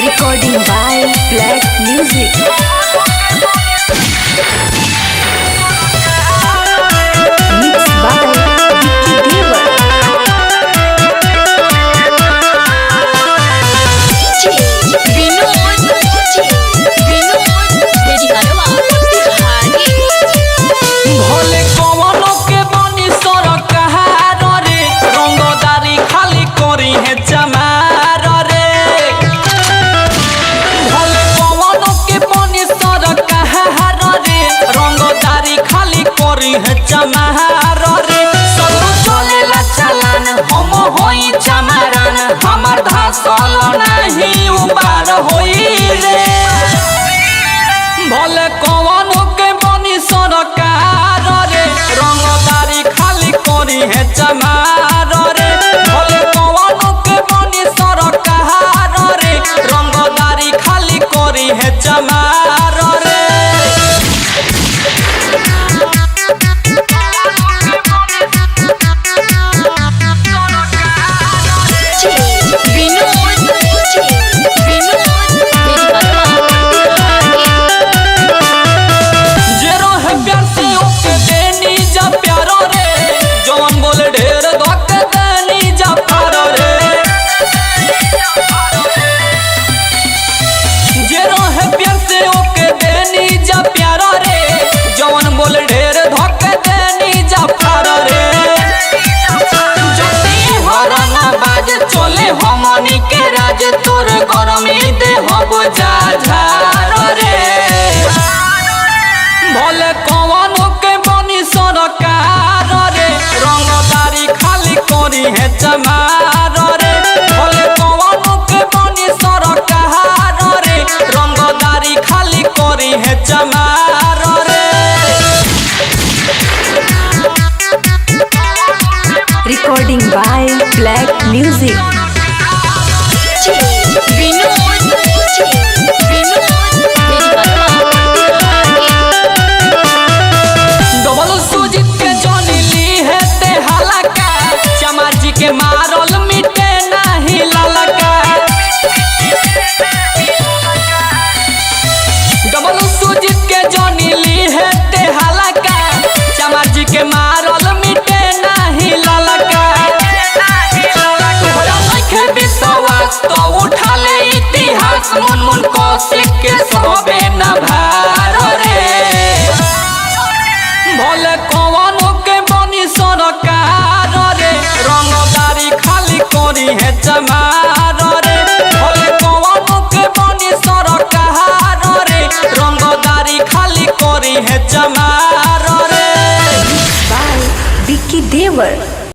Recording by Black Music. Mixed by Vicky Dever. Bhole कवनो के बनी सरकार रे रंगदारी खाली करी है चमार रे। भोले कवनो के बनी सरकार रे रंगदारी खाली करी है चमार रे। सब चलेला चलान हम होई चमारान हमार धासल नहीं उबार होई रे। भोले कवनो के बनी सरकार रे रंगदारी खाली करी है चमार रे। भोले कवनो के बनी सरकार रे रंगदारी खाली करी है चमार रे। हमनी के राज तोर गरमी दे हब झाझार रे। भोले कवनो के बनी सरकार रे रंगदारी खाली करी है चमार रे। भोले कवनो के बनी सरकार रे रंगदारी खाली करी है चमार रे। Recording by Black Music. Double Sujeet के जानी ली है ते हलका चमार जी के मारल मिटे नहीं ललका। डबल सुजीत के जानी ली है ते हलका चमार जी के मारल मिटे नहीं ललका। तोहरा नइखे विश्वास तो उठा ले इतिहास मुनमुन कौशिक के सबे न भार रे। भोले कवनो के बनी सरकार रे रंगदारी खाली करी है चमार रे। भोले कवनो के बनी सरकार रे रंगदारी खाली करी है चमार रे। By Vicky Dever.